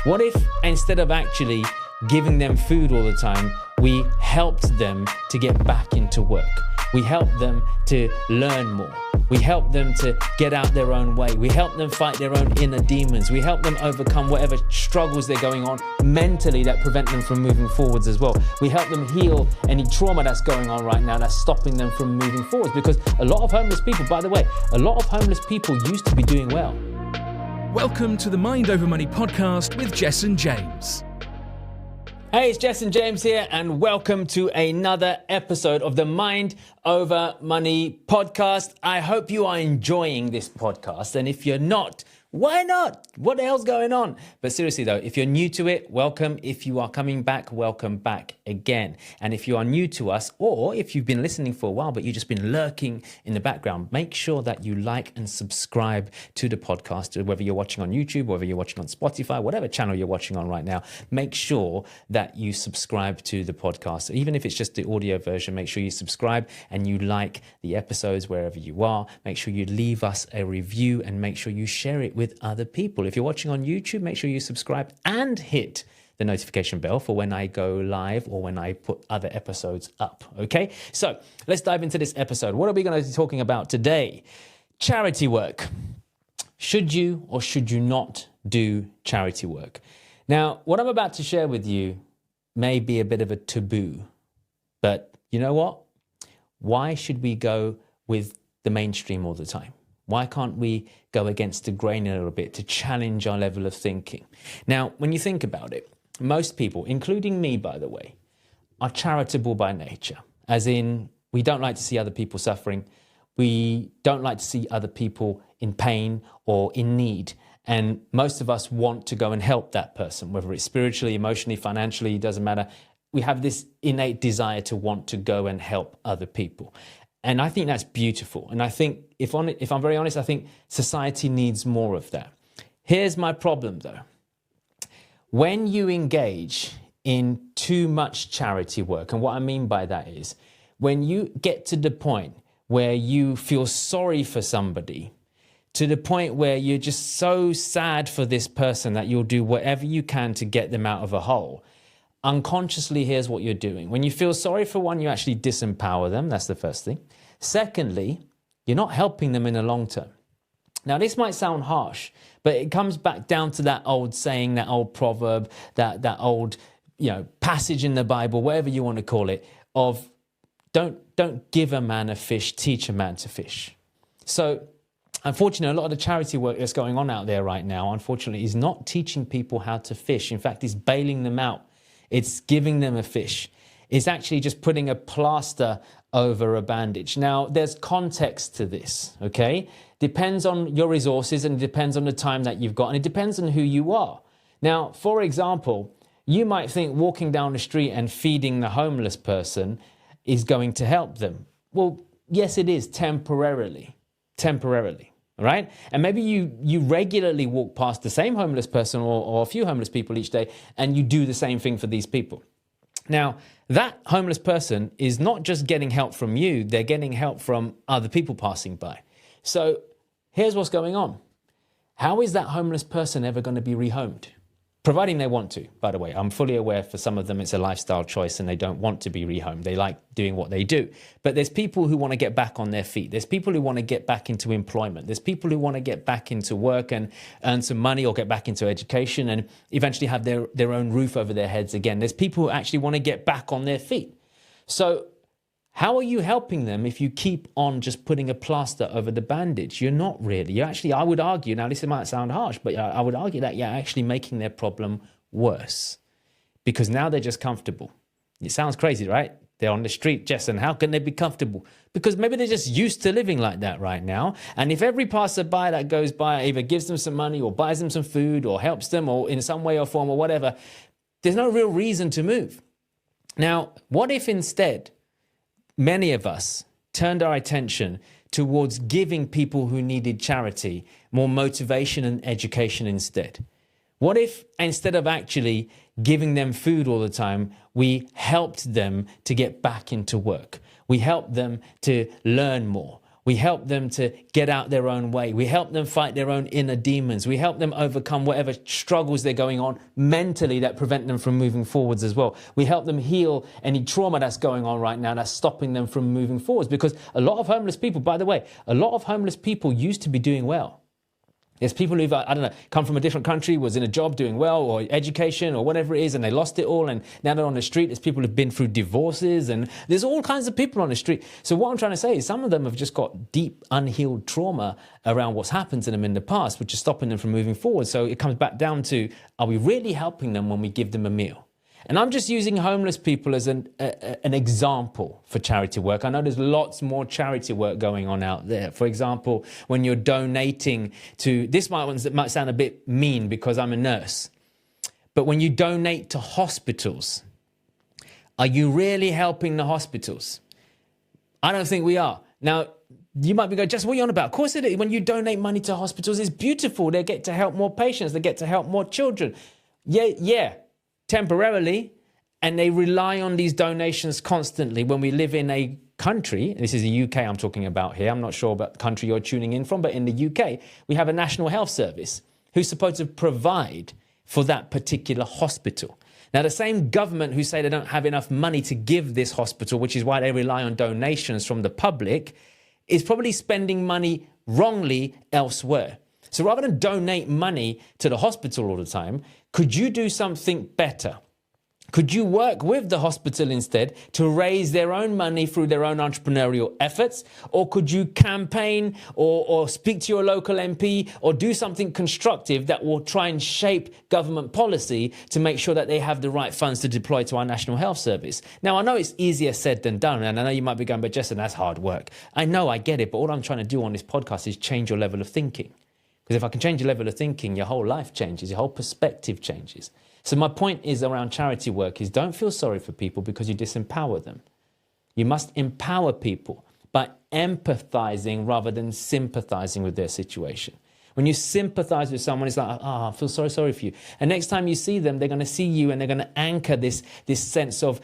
What if instead of actually giving them food all the time, we helped them to get back into work? We helped them to learn more. We help them to get out their own way. We help them fight their own inner demons. We help them overcome whatever struggles they're going on mentally that prevent them from moving forwards as well. We help them heal any trauma that's going on right now that's stopping them from moving forwards. Because a lot of homeless people, by the way, a lot of homeless people used to be doing well. Welcome to the Mind Over Money podcast with Jessen James. Hey, it's Jessen James here, and welcome to another episode of the Mind Over Money podcast. I hope you are enjoying this podcast, and if you're not, why not? What the hell's going on? But seriously though, if you're new to it, welcome. If you are coming back, welcome back again. And if you are new to us, or if you've been listening for a while, but you've just been lurking in the background, make sure that you like and subscribe to the podcast, whether you're watching on YouTube, whether you're watching on Spotify, whatever channel you're watching on right now, make sure that you subscribe to the podcast. Even if it's just the audio version, make sure you subscribe and you like the episodes wherever you are. Make sure you leave us a review and make sure you share it with other people. If you're watching on YouTube, make sure you subscribe and hit the notification bell for when I go live or when I put other episodes up. Okay, so let's dive into this episode. What are we going to be talking about today? Charity work. Should you or should you not do charity work? Now, what I'm about to share with you may be a bit of a taboo, but you know what? Why should we go with the mainstream all the time? Why can't we go against the grain a little bit to challenge our level of thinking? Now, when you think about it, most people, including me, by the way, are charitable by nature, as in we don't like to see other people suffering. We don't like to see other people in pain or in need. And most of us want to go and help that person, whether it's spiritually, emotionally, financially, doesn't matter. We have this innate desire to want to go and help other people. And I think that's beautiful. And I think, if I'm very honest, I think society needs more of that. Here's my problem, though. When you engage in too much charity work, and what I mean by that is, when you get to the point where you feel sorry for somebody, to the point where you're just so sad for this person that you'll do whatever you can to get them out of a hole, unconsciously, here's what you're doing. When you feel sorry for one, you actually disempower them. That's the first thing. Secondly, you're not helping them in the long term. Now, this might sound harsh, but it comes back down to that old saying, that old proverb, that old, passage in the Bible, whatever you want to call it, of don't give a man a fish, teach a man to fish. So, unfortunately, a lot of the charity work that's going on out there right now, unfortunately, is not teaching people how to fish. In fact, it's bailing them out. It's giving them a fish. It's actually just putting a plaster over a bandage. Now, there's context to this, okay? Depends on your resources and it depends on the time that you've got and it depends on who you are. Now, for example, you might think walking down the street and feeding the homeless person is going to help them. Well, yes, it is temporarily, all right? And maybe you regularly walk past the same homeless person or a few homeless people each day and you do the same thing for these people. Now, that homeless person is not just getting help from you, they're getting help from other people passing by. So here's what's going on. How is that homeless person ever going to be rehomed? Providing they want to, by the way. I'm fully aware for some of them it's a lifestyle choice and they don't want to be rehomed. They like doing what they do. But there's people who want to get back on their feet. There's people who want to get back into employment. There's people who want to get back into work and earn some money or get back into education and eventually have their own roof over their heads again. There's people who actually want to get back on their feet. So how are you helping them if you keep on just putting a plaster over the bandage? You're not really. You're actually, I would argue, now this might sound harsh, but I would argue that you're actually making their problem worse because now they're just comfortable. It sounds crazy, right? They're on the street, Jessen. How can they be comfortable? Because maybe they're just used to living like that right now. And if every passerby that goes by either gives them some money or buys them some food or helps them or in some way or form or whatever, there's no real reason to move. Now, what if instead many of us turned our attention towards giving people who needed charity more motivation and education instead? What if instead of actually giving them food all the time, we helped them to get back into work? We helped them to learn more. We help them to get out their own way. We help them fight their own inner demons. We help them overcome whatever struggles they're going on mentally that prevent them from moving forwards as well. We help them heal any trauma that's going on right now that's stopping them from moving forwards. Because a lot of homeless people, by the way, a lot of homeless people used to be doing well. There's people who've, I don't know, come from a different country, was in a job doing well, or education, or whatever it is, and they lost it all, and now they're on the street. There's people who've been through divorces, and there's all kinds of people on the street. So what I'm trying to say is some of them have just got deep, unhealed trauma around what's happened to them in the past, which is stopping them from moving forward. So it comes back down to, are we really helping them when we give them a meal? And I'm just using homeless people as an example for charity work. I know there's lots more charity work going on out there. For example, when you're donating to, this might sound a bit mean because I'm a nurse, but when you donate to hospitals, are you really helping the hospitals? I don't think we are. Now, you might be going, just what are you on about? Of course it is. When you donate money to hospitals, it's beautiful. They get to help more patients. They get to help more children. Yeah. Temporarily, and they rely on these donations constantly. When we live in a country, this is the UK I'm talking about here, I'm not sure about the country you're tuning in from, but in the UK, we have a National Health Service who's supposed to provide for that particular hospital. Now, the same government who say they don't have enough money to give this hospital, which is why they rely on donations from the public, is probably spending money wrongly elsewhere. So rather than donate money to the hospital all the time, could you do something better? Could you work with the hospital instead to raise their own money through their own entrepreneurial efforts? Or could you campaign or speak to your local MP or do something constructive that will try and shape government policy to make sure that they have the right funds to deploy to our National Health Service? Now, I know it's easier said than done, and I know you might be going, but Jessen, that's hard work. I know, I get it, but all I'm trying to do on this podcast is change your level of thinking. Because if I can change your level of thinking, your whole life changes, your whole perspective changes. So my point is around charity work is don't feel sorry for people because you disempower them. You must empower people by empathizing rather than sympathizing with their situation. When you sympathize with someone, it's like, I feel sorry for you. And next time you see them, they're going to see you and they're going to anchor this sense of,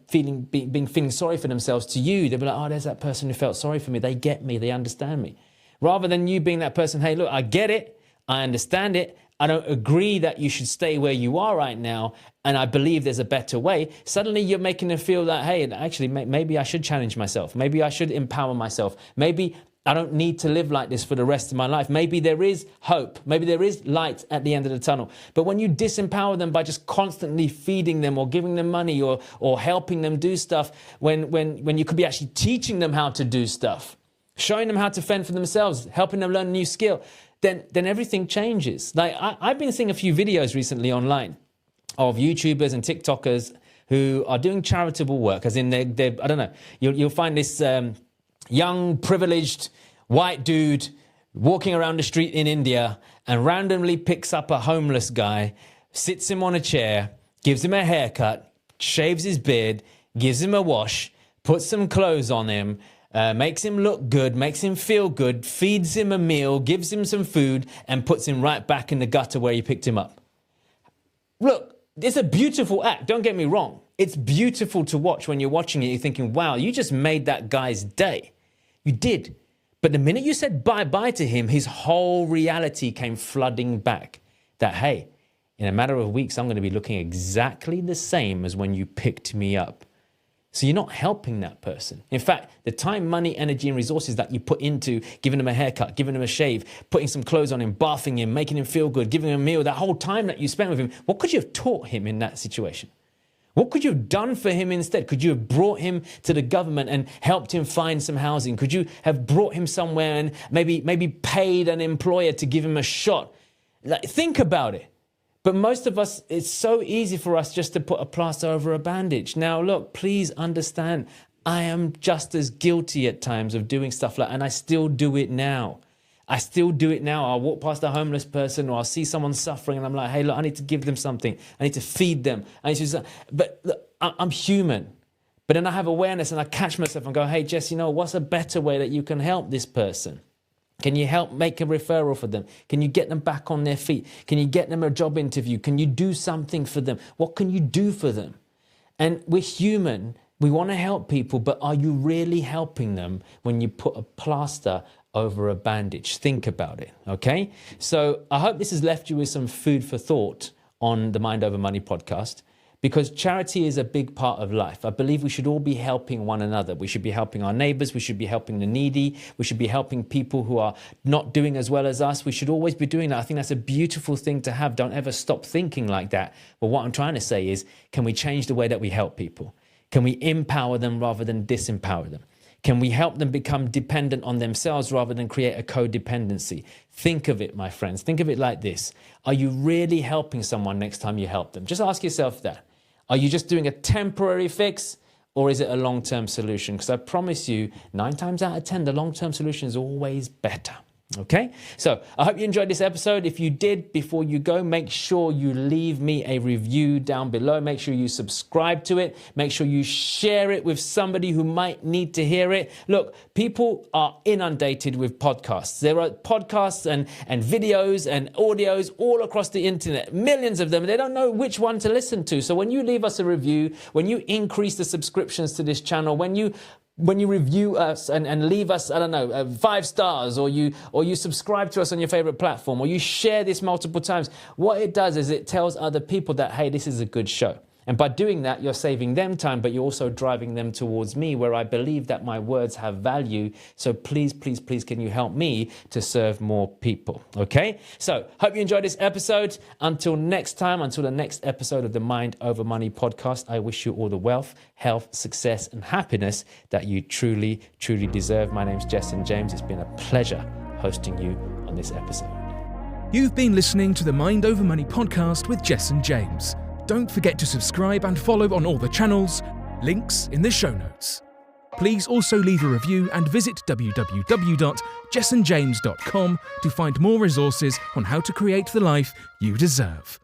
feeling sorry for themselves to you. They'll be like, there's that person who felt sorry for me. They get me. They understand me. Rather than you being that person, hey, look, I get it. I understand it. I don't agree that you should stay where you are right now, and I believe there's a better way. Suddenly you're making them feel that, hey, actually, maybe I should challenge myself. Maybe I should empower myself. Maybe I don't need to live like this for the rest of my life. Maybe there is hope. Maybe there is light at the end of the tunnel. But when you disempower them by just constantly feeding them or giving them money or helping them do stuff, when you could be actually teaching them how to do stuff, showing them how to fend for themselves, helping them learn a new skill, then everything changes. Like I've been seeing a few videos recently online of YouTubers and TikTokers who are doing charitable work, as in they're I don't know, you'll find this young, privileged, white dude walking around the street in India and randomly picks up a homeless guy, sits him on a chair, gives him a haircut, shaves his beard, gives him a wash, puts some clothes on him, makes him look good, makes him feel good, feeds him a meal, gives him some food, and puts him right back in the gutter where you picked him up. Look, it's a beautiful act, don't get me wrong. It's beautiful to watch. When you're watching it, you're thinking, wow, you just made that guy's day. You did. But the minute you said bye-bye to him, his whole reality came flooding back. That, hey, in a matter of weeks, I'm going to be looking exactly the same as when you picked me up. So you're not helping that person. In fact, the time, money, energy, and resources that you put into giving him a haircut, giving him a shave, putting some clothes on him, bathing him, making him feel good, giving him a meal, that whole time that you spent with him, what could you have taught him in that situation? What could you have done for him instead? Could you have brought him to the government and helped him find some housing? Could you have brought him somewhere and maybe paid an employer to give him a shot? Like, think about it. But most of us, it's so easy for us just to put a plaster over a bandage. Now, look, please understand, I am just as guilty at times of doing stuff like that, and I still do it now. I'll walk past a homeless person or I'll see someone suffering and I'm like, hey, look, I need to give them something. I need to feed them. But look, I'm human. But then I have awareness and I catch myself and go, hey, Jess, what's a better way that you can help this person? Can you help make a referral for them? Can you get them back on their feet? Can you get them a job interview? Can you do something for them? What can you do for them? And we're human. We want to help people, but are you really helping them when you put a plaster over a bandage? Think about it, okay? So I hope this has left you with some food for thought on the Mind Over Money podcast, because charity is a big part of life. I believe we should all be helping one another. We should be helping our neighbors. We should be helping the needy. We should be helping people who are not doing as well as us. We should always be doing that. I think that's a beautiful thing to have. Don't ever stop thinking like that. But what I'm trying to say is, can we change the way that we help people? Can we empower them rather than disempower them? Can we help them become dependent on themselves rather than create a codependency? Think of it, my friends. Think of it like this. Are you really helping someone next time you help them? Just ask yourself that. Are you just doing a temporary fix, or is it a long-term solution? Because I promise you, 9 times out of 10, the long-term solution is always better. Okay, so I hope you enjoyed this episode. If you did, before you go, make sure you leave me a review down below. Make sure you subscribe to it. Make sure you share it with somebody who might need to hear it. Look, people are inundated with podcasts. There are podcasts and videos and audios all across the internet, millions of them. They don't know which one to listen to. So when you leave us a review, when you increase the subscriptions to this channel, when you review us and leave us, 5 stars, or you subscribe to us on your favorite platform, or you share this multiple times, what it does is it tells other people that, hey, this is a good show. And by doing that, you're saving them time, but you're also driving them towards me, where I believe that my words have value. So please, please, please, can you help me to serve more people? Okay? So hope you enjoyed this episode. Until next time, until the next episode of the Mind Over Money podcast, I wish you all the wealth, health, success, and happiness that you truly, truly deserve. My name's Jessen James. It's been a pleasure hosting you on this episode. You've been listening to the Mind Over Money podcast with Jessen James. Don't forget to subscribe and follow on all the channels, links in the show notes. Please also leave a review and visit www.jessenjames.com to find more resources on how to create the life you deserve.